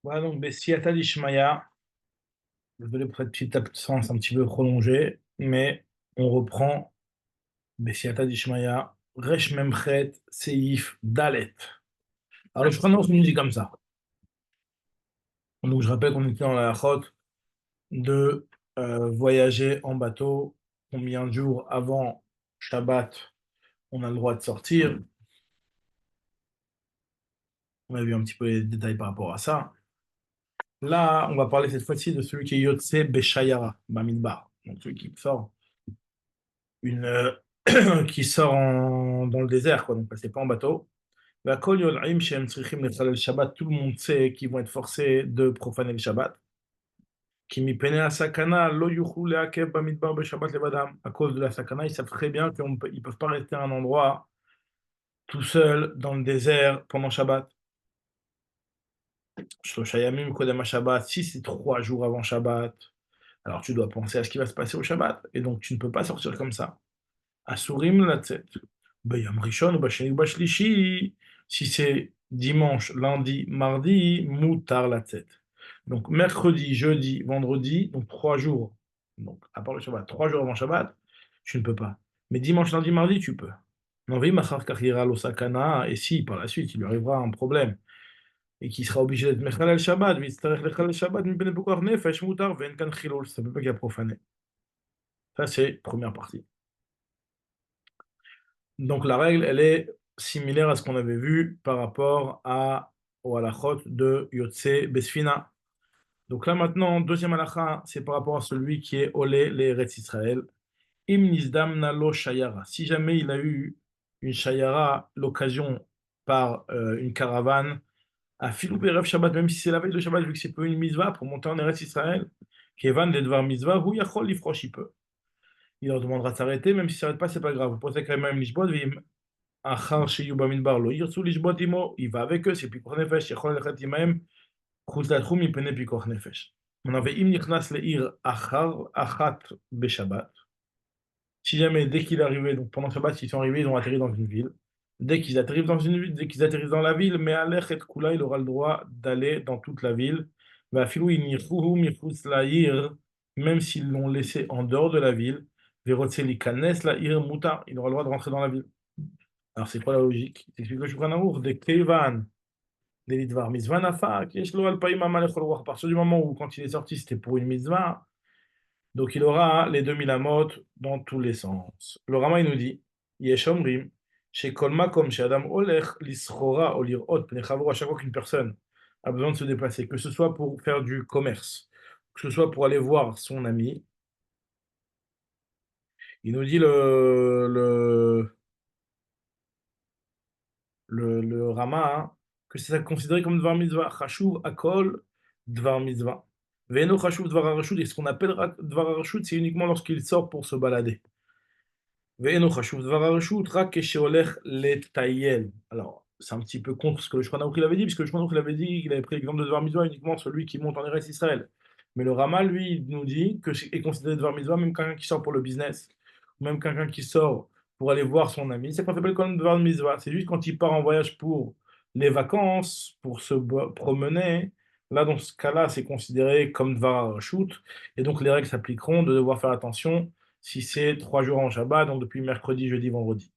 Voilà, donc Bessiata d'Ishmaïa, désolé pour cette petite absence un petit peu prolongée, mais on reprend Bessiata d'Ishmaïa, Resh Memchet, Seif, Dalet. Alors le Shulchan Aruch nous dit comme ça. Donc je rappelle qu'on était dans la halachot de voyager en bateau, combien de jours avant Shabbat on a le droit de sortir. On a vu un petit peu les détails par rapport à ça. Là, on va parler cette fois-ci de celui qui est Yotse Beshayara, Bamidbar. Donc celui qui sort une, dans le désert, quoi. Donc, c'est pas en bateau. La kol yol'im she'em tzrichim lechalel Shabbat, tout le monde sait qu'ils vont être forcés de profaner le Shabbat. Ki mipene asakana lo yuchlu le'akev bamidbar beShabbat levadam. À cause de la sakana, ils savent très bien qu'ils peuvent pas rester à un endroit tout seul dans le désert pendant Shabbat. Shlosha yamim kodem Shabbat, si c'est 3 jours avant Shabbat, alors tu dois penser à ce qui va se passer au Shabbat. Et donc, tu ne peux pas sortir comme ça. Asurim latzet. Bayam rishon ou basheni ou bashlishi. Si c'est dimanche, lundi, mardi, mutar latzet. Donc mercredi, jeudi, vendredi, donc 3 jours. Donc à part le Shabbat, 3 jours avant Shabbat, tu ne peux pas. Mais dimanche, lundi, mardi, tu peux. Envi machar karira lo sakana. Et si par la suite il lui arrivera un problème et qu'il sera obligé d'être mechalel Shabbat, vitzarech lechalel Shabbat, mi bene pekor nefesh mutar ve'en kan chilul. Ça peut pas qu'il y a profané. Ça c'est première partie. Donc la règle, elle est similaire à ce qu'on avait vu par rapport au halachot de Yotse Besfina. Donc là maintenant, deuxième halakha, c'est par rapport à celui qui est olé les Eretz Israël. Im nizdam nalo shayara. Si jamais il a eu une shayara, l'occasion par une caravane, à filou berev Shabbat, même si c'est la veille de Shabbat, vu que c'est pas une mitzvah pour monter en Eretz Israël, kevan dedvar mitzvah, hu yachol lifrosh, il peut. Il leur demandera de s'arrêter, même si ça ne s'arrête pas, c'est pas grave. Vous posez quand même lishbot, Achar sheyu bamidbar lo yirtzu lishbot imo, il va avec eux, c'est pikuach nefesh, yachol lechet imahem, chutz latchum mipnei pikuach nefesh. On avait im nichnas leir achar achat beshabbat. Si jamais, dès qu'il est arrivé, donc pendant Shabbat, ils sont arrivés, ils ont atterri dans une ville. Dès qu'ils atterrissent dans une ville, dès qu'ils atterrissent dans la ville, mais alech et kula, il aura le droit d'aller dans toute la ville. Va filou inirchuhu michutz lair, même s'ils l'ont laissé en dehors de la ville. Verotse likanes lair muta, il aura le droit de rentrer dans la ville. Alors, c'est quoi la logique? Il explique le Shulchan Aruch, de Kevan, des Lidvar, Mitzvah Nafa, Keshlo Alpaïm Amalech Ol-Ruach. À partir du moment où, quand il est sorti, c'était pour une mitzvah, donc il aura les 2000 amot dans tous les sens. Le Rama, il nous dit, Yesh Omrim, chez Kolma, comme chez Adam Olech, Lischora, Olirot, Pnechavro, à chaque fois qu'une personne a besoin de se déplacer, que ce soit pour faire du commerce, que ce soit pour aller voir son ami, il nous dit le Rama, hein, que c'est considéré comme Dvar Mitzvah. Chashuv Akol Dvar Mitzvah. Veno Chashuv Dvar Arashut. Et ce qu'on appelle Dvar Arashut, c'est uniquement lorsqu'il sort pour se balader. Veno Chashuv Dvar Arashut, Rak Kesheolech Letayel. Alors, c'est un petit peu contre ce que le Shulchan Aruch il avait dit, puisque le Shulchan Aruch il avait dit qu'il avait pris l'exemple de Dvar Mitzvah uniquement celui qui monte en Eretz Israël. Mais le Rama, lui, il nous dit que est considéré Dvar Mitzvah même quelqu'un qui sort pour le business, ou même quelqu'un qui sort pour aller voir son ami. C'est pas s'appelle comme Dvar Mitzvah. C'est juste quand il part en voyage pour les vacances, pour se promener. Là, dans ce cas-là, c'est considéré comme Dvar Shoot. Et donc, les règles s'appliqueront de devoir faire attention si c'est 3 jours en Shabbat, donc depuis mercredi, jeudi, vendredi.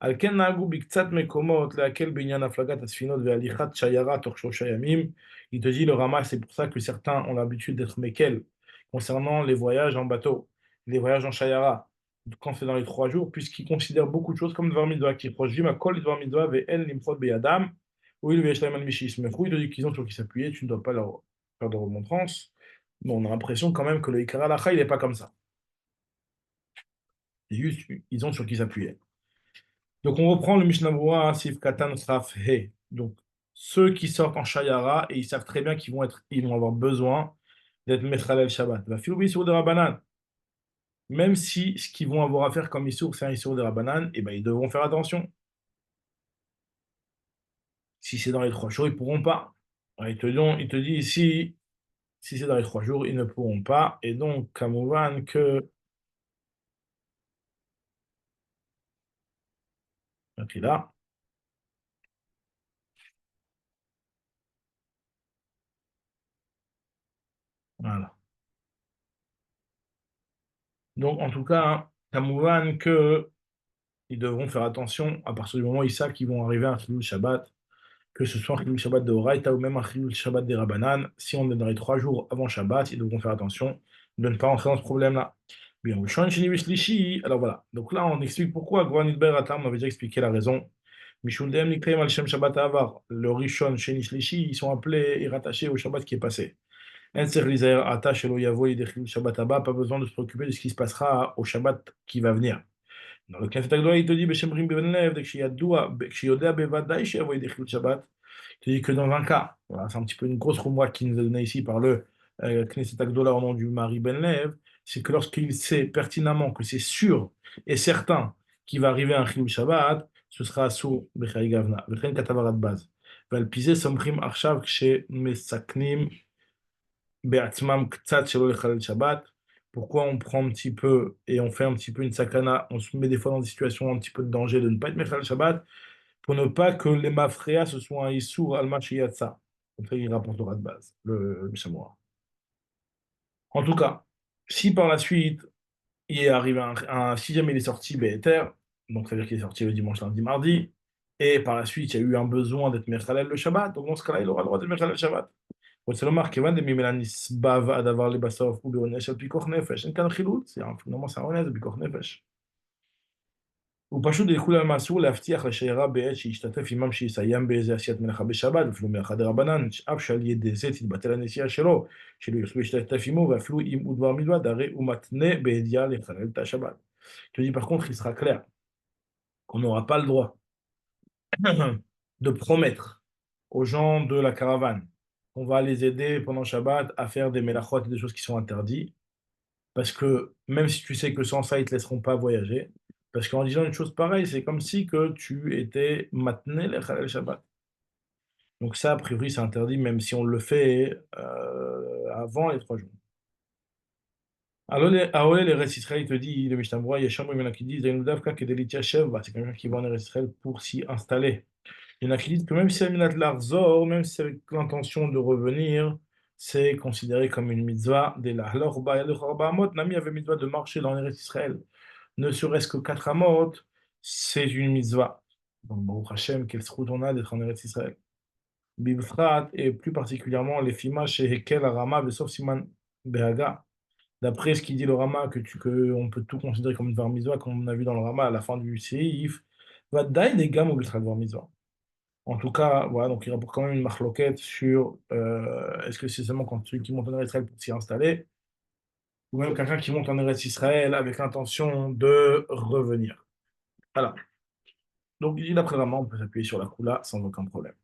על כן נהגו בקצת מקומות להקל בעניין הפלגת הספינות והליכת שיירה תוך 3 ימים. Il te dit le Rama, c'est pour ça que certains ont l'habitude d'être mekel concernant les voyages en bateau, les voyages en shayara, quand c'est dans les 3 jours, puisqu'ils considèrent beaucoup de choses comme Dvar Mitzvah, qui est proche du Makol, Dvar Mitzvah, Ve'en Limchot Beyadam, ou il Ve'eshleim al Mishis. Mais il te dit qu'ils ont sur qui s'appuyer, tu ne dois pas leur faire de remontrance. Bon, on a l'impression quand même que le Ikara Lacha, il n'est pas comme ça. C'est juste, ils ont sur qui s'appuyer. Donc on reprend le Mishnah Berurah, Sif Katan Sraf He. Donc ceux qui sortent en Shayara et ils savent très bien ils vont avoir besoin d'être Mechalel Shabbat. Va filoubi sur des Rabbanan. Même si ce qu'ils vont avoir à faire comme Issour, c'est un Issour des Rabbanan, et ben ils devront faire attention. Si c'est dans les 3 jours, ils pourront pas. Alors, il te dit ici, si c'est dans les 3 jours, ils ne pourront pas. Et donc, Kamouvan, que. Donc, là. Voilà. Donc, en tout cas, Kamouvan, que ils devront faire attention à partir du moment où ils savent qu'ils vont arriver à un Chilul Shabbat, que ce soit un Chilul Shabbat de Horaïta ou même un Chilul Shabbat des Rabbanan. Si on est dans les 3 jours avant Shabbat, ils devront faire attention de ne pas entrer dans ce problème-là. Bien, le Shon Sheni Vishlishi. Alors voilà. Donc là, on explique pourquoi Goran Idber Atam, on avait déjà expliqué la raison. Mishuldem Nikreim al Shem Shabbat Avar. Le Rishon Sheni Shlishi, ils sont appelés et rattachés au Shabbat qui est passé. En Ser Lizaer Ata Shelo Yavo Yedei Chilul Shabbat Abba, pas besoin de se préoccuper de ce qui se passera au Shabbat qui va venir. Dans le Knesset Agdola, il te dit, Beshemrim Ben Lev, Kshiyoda Bevadai Sheavoy Dechil Shabbat. Il te dit que dans un cas, voilà, c'est un petit peu une grosse remarque qui nous est donnée ici par le Knesset Agdola au nom du mari Ben Lev, c'est que lorsqu'il sait pertinemment que c'est sûr et certain qu'il va arriver un Chilul Shabbat, ce sera sous Bechai Gavna, Bechen Katavarat Baz. Valpizé Somrim Arshav Kshe Mesaknim Be'atzmam Ktsat Shelo Lechalel Shabbat. Pourquoi on prend un petit peu et on fait un petit peu une sakana, on se met des fois dans des situations un petit peu de danger de ne pas être Mechal Shabbat, pour ne pas que les mafréas ce soit un Issour al Yatsa. Comme ça, il rapporte au rat de base, le Samoa. En tout cas, si par la suite, il est arrivé si jamais il est sorti Be'eter, donc ça veut dire qu'il est sorti le dimanche, lundi, mardi, et par la suite, il y a eu un besoin d'être Mechalel le Shabbat, donc dans ce cas-là, il aura le droit d'être Mechalel le Shabbat. רוצה לומר, כיוון דממילא נסבב הדבר לבסוף הוא בעונש על פיקוח נפש, אין כאן חילוץ, finalement c'est un עונש, זה פיקוח נפש. הוא פשוט לכולם אסור להבטיח לשיירה בעת שישתתף עמם שיסיים באיזה עשיית מלאכה בשבת, אפילו מלאכה דרבנן, אף שעל ידי זה תתבטל הנסיעה שלו, שלא יוכלו להשתתף עמו, ואפילו אם הוא דבר מלבד, הרי הוא מתנה בידיעה לחלל את השבת. Je te dis par contre, il sera clair qu'on n'aura pas le droit de promettre aux gens de la caravane qu'on va les aider pendant Shabbat à faire des mélachot et des choses qui sont interdites, parce que même si tu sais que sans ça, ils ne te laisseront pas voyager, parce qu'en disant une chose pareille, c'est comme si que tu étais matné le Chalel Shabbat. Donc ça, a priori, c'est interdit, même si on le fait avant les 3 jours. Alors, les Eretz Israël, il te dit, le Mishnah Berurah, il y a Shambou, il y en a qui disent, Davka Kedelit Yashev, c'est quelqu'un qui va en Eretz Israël pour s'y installer. Il y en a qui disent que même si c'est Minat Larzor, même si c'est avec l'intention de revenir, c'est considéré comme une mitzvah. Dès la Amot, Nami avait mitzvah de marcher dans l'Eretz Israël. Ne serait-ce que 4 amot, c'est une mitzvah. Donc, Baruch Hashem, quelle route on a d'être en Eretz Israël. Bibfrat, et plus particulièrement les Fima chez Hekel, Rama, Vesof Siman Behaga. D'après ce qu'il dit le Rama, que on peut tout considérer comme une var mitzvah, comme on a vu dans le Rama à la fin du Seif, va daï des gammes au var mitzvah. En tout cas, voilà, donc il rapporte quand même une marloquette sur est-ce que c'est seulement quand celui qui monte en Eretz Israël pour s'y installer, ou même quelqu'un qui monte en Eretz Israël avec l'intention de revenir. Voilà. Donc, il dit d'après Rama, on peut s'appuyer sur la Kula sans aucun problème.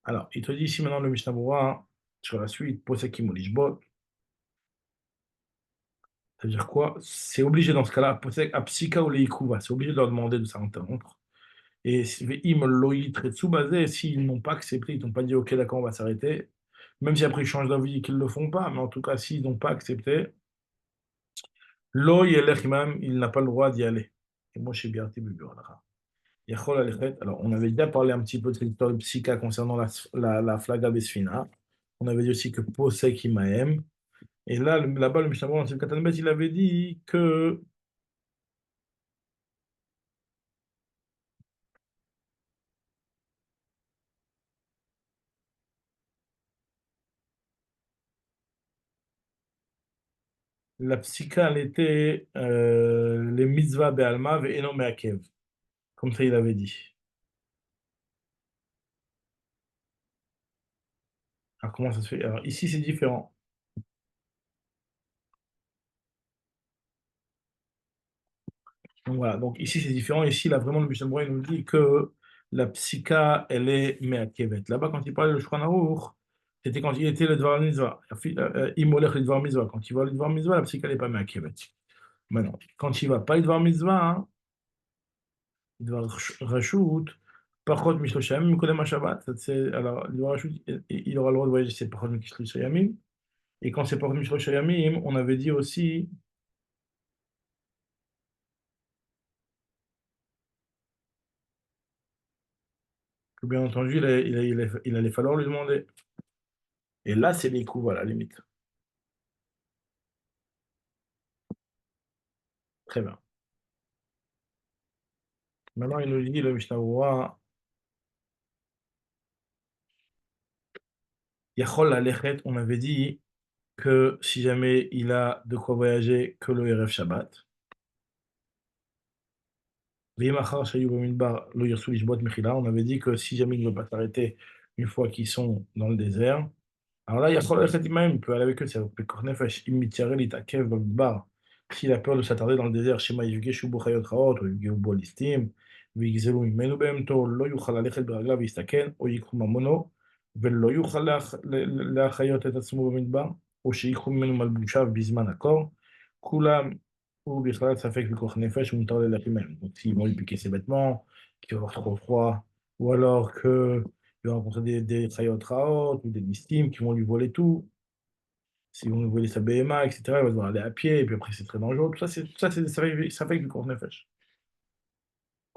Alors, il te dit ici maintenant le Mishnah Berurah, sur la suite, Posekim ou Lishbot, ça veut dire quoi? C'est obligé dans ce cas-là, Posek Apsika ou Leikuva, c'est obligé de leur demander de s'interrompre. Et im loït basé, s'ils n'ont pas accepté, ils n'ont pas dit ok d'accord on va s'arrêter, même si après ils changent d'avis et qu'ils ne le font pas, mais en tout cas s'ils n'ont pas accepté, lo yelech imam, il n'a pas le droit d'y aller. Et moi chez Biarti Bubur. Alors on avait déjà parlé un petit peu de l'histoire de Psycha concernant la flaga Besfina. On avait dit aussi que Posek Imaem. Et là, là-bas, le Mishnah Berurah, dans le Katanbet, il avait dit que la Psycha, elle était les mitzvah be'alma ve'eno me'akev. Comme ça, il avait dit. Alors, comment ça se fait? Alors, ici, c'est différent. Donc, voilà. Donc, ici, c'est différent. Ici, là, vraiment, le Mishnah Berurah, il nous dit que la psycha, elle est me'akevet. Là-bas, quand il parlait de Shulchan Aruch, c'était quand il était le Dvar Mitzvah. Imolech le Dvar Mitzvah. Quand il va le Dvar Mitzvah, la psycha, elle n'est pas me'akevet. Maintenant, quand il va pas le Dvar Mitzvah, hein, le Dvar Rashut, Pachot Mishlosh Yamim, Kodem HaShabbat. Alors, le Dvar Rashut, il aura le droit de voyager, c'est Pachot Mishlosh Yamim. Et quand c'est Pachot Mishlosh Yamim, on avait dit aussi que bien entendu, il allait falloir lui demander. Et là, c'est les coups, à la limite. Très bien. Maintenant, il nous dit, le Mishnah Berurah, Yachol Alechet, on avait dit que si jamais il a de quoi voyager, que le Erev Shabbat. V'imachar shayu bamidbar lo yirsu lishbot mechila, on avait dit que si jamais il ne veut pas s'arrêter une fois qu'ils sont dans le désert, alors là, Yachol Alechet Imaim, il peut aller avec eux, c'est Pekor Nefesh, Im Mitziarel Itakev Bamidbar. S'il a peur de s'attarder dans le désert, Shema Yivgeshu Bo Chayot Raot, ou Yivgeu Bo Listim, V'yigzelu Mimenu Behemto, lo yuchal Alechet Beraglav Yistaken, או ייקחו ממונו, ולא יוכל להחיות את עצמו במדבר, או שיקחו ממנו מלבושיו בזמן הקור, כולם ou בכלל ספק פיקוח נפש ומותר ללך עמהם. Donc s'ils vont lui piquer ses vêtements, qu'il va avoir trop froid, ou alors qu'il va rencontrer des chayot raot ou des listimes qui vont lui voler tout, s'ils vont lui voler sa BMA, etc., il va devoir aller à pied, et puis après c'est très dangereux. Tout ça, ça fait picוח nefesh.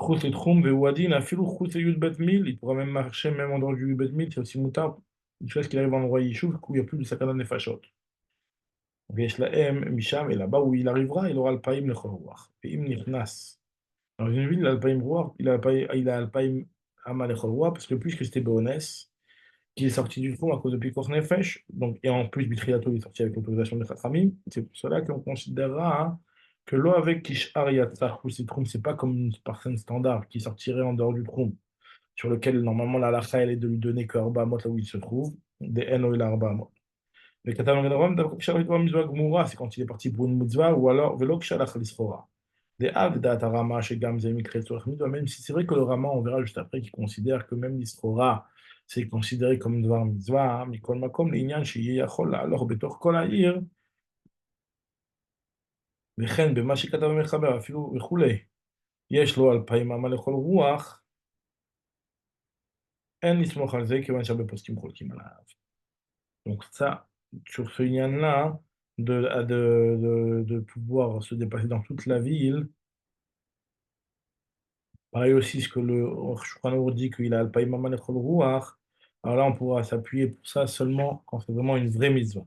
Chut et Tchum, Veouadin, Afilou, Chut et Yud Bet Mil, il pourra même marcher, même en dehors du Yud Bet Mil, c'est aussi moutarde. Jusqu'à ce qu'il arrive en endroit Yishuv, où il n'y a plus de sakana nefashot. Vesh lahem, Misham, et là-bas où il arrivera, il aura le païm le chorwach. Et im nichnas. Dans une ville, il a le païm roar, il a le païm ama le chorwach, parce que puisque c'était Béonès, qu'il est sorti du fond à cause de Picor Nefesh, donc, et en plus, Bitriato est sorti avec l'autorisation de Khatramim, c'est pour cela qu'on considérera que l'eau avec Kishar Yatzar ou Citrum, c'est pas comme une personne standard qui sortirait en dehors du Trum, sur lequel normalement la lacha elle est de lui donner que Arba Amot là où il se trouve, des Eno et l'Arba Amot. Le Katan Redoram, d'abord Kishar Yitwa Mizwa Gmura, c'est quand il est parti pour une mitzvah, ou alors Velo Kishar Achalisfora. Des Av Datarama chez Gamze Mikret Mitzvah, même si c'est vrai que le Rama, on verra juste après, qu'il considère que même l'Isfora, c'est considéré comme Dvar Mitzvah, Mikol Makom, l'Inyan chez Yachol, alors Betor Kol Aïr, וכן במה שכתב המחבר, אפילו וכולי, יש לו 2,000 אמה לכל רוח, אין לסמוך על זה, כיוון שהרבה פוסקים חולקים עליו. Donc ça, sur ce lien-là, de pouvoir se dépasser dans toute la ville, pareil aussi ce que le Shulchan dit qu'il a Alpaïm Aman Echol Ruach, alors là on pourra s'appuyer pour ça seulement quand c'est vraiment une vraie mitzvah.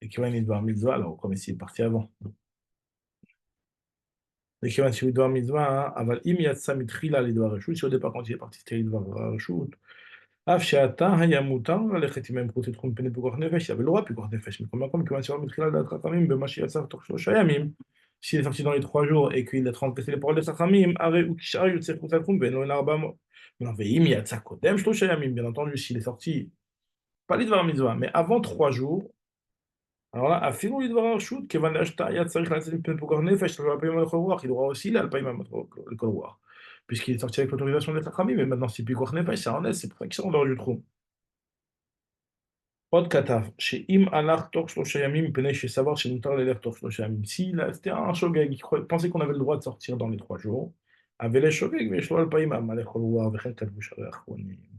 Et qu'il y a une mitzvah, alors comme ici il est parti avant. Et qu'il y a une mitzvah, aval im yatsa mitrila lidvar reshut, si au départ quand il est parti c'était lidvar reshut, af she'ata haya mutar lelekhet imem protet tchum pene pekuach nefesh, il avait le droit pekuach nefesh, mais comme kivon she'va mitrila dat chachamim bema she'yatsa toch shlosha yamim, s'il est sorti dans les 3 jours et qu'il a transgressé les paroles des chachamim, aré ou kishar yotzeh protet tchum ben lo en arba mo. Mais veim yatsa kodem shlosha yamim, bien entendu, s'il est sorti, pas lidvar mitzvah, mais avant 3 jours, alors là, אפילו לדבר רשות, כיוון להשתא היה צריך לצאת מפני פיקוח נפש, שלא פעמים לכל רוח, il aura aussi là, פעמים לכל רוח. Puisqu'il est sorti avec l'autorisation des Chachamim, mais maintenant c'est פיקוח נפש, ça en est, c'est pour ça qu'ils sont en dehors du trou. עוד כתב, שאם הלך תוך 3 ימים, מפני שסבר שמותר ללך תוך 3 ימים. C'était un shogeg, il pensait qu'on avait le droit de sortir dans les 3 jours, אבל יש שוגג ויש לו 2,000 אמה לכל רוח, וכן כתבו שערי האחרונים.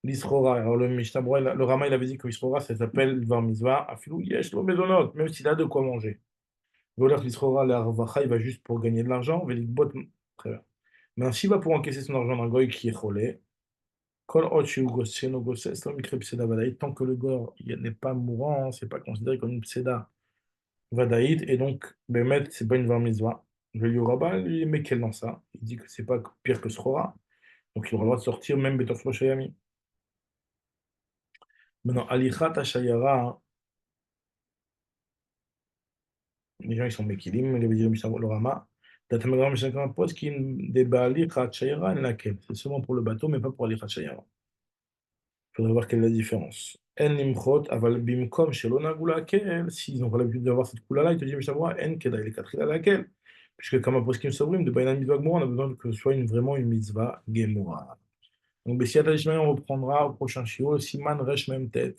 L'Isrora, alors le Mishnah Berurah, le Rama, il avait dit que l'Isrora, ça s'appelle Dvar Mitzvah, afilou yesh lo mezonot, même s'il a de quoi manger. Voleur l'Isrora, la Ravacha, il va juste pour gagner de l'argent, velikbot, très bien. Maintenant, s'il va pour encaisser son argent d'un goy qui est cholé, kol hot shu gosseno gosses, lo mikre pseda vadaït, tant que le gore n'est pas mourant, c'est pas considéré comme une pseda vadaït, et donc, Bemet, c'est pas une Dvar Mitzvah. Le Yoraba, lui, il met quel dans ça? Il dit que c'est pas pire que Srora, donc il aura le droit de sortir même Betor Shloshayami. Maintenant, Alichat Hashayara, les gens ils sont Mekilim, il avait dit le Rama. Tatamagram chacun pose qui des Alichat Shayara laquelle. C'est seulement pour le bateau, mais pas pour Alichat Shayara. Il faudrait voir quelle est la différence. En Nimchot, Aval Bimkom, Shelona Gulakel, s'ils n'ont pas l'habitude d'avoir cette couleur-là, il te dit Mishavra, En Keda, il est laquelle. Puisque comme un poskim Sabrim, de Bainan Mitzvah Gmora, on a besoin que ce soit vraiment une mitzvah Gemora. Donc, Bessiat Alishmael, on reprendra au prochain Shio, Siman Resh Mem Tet.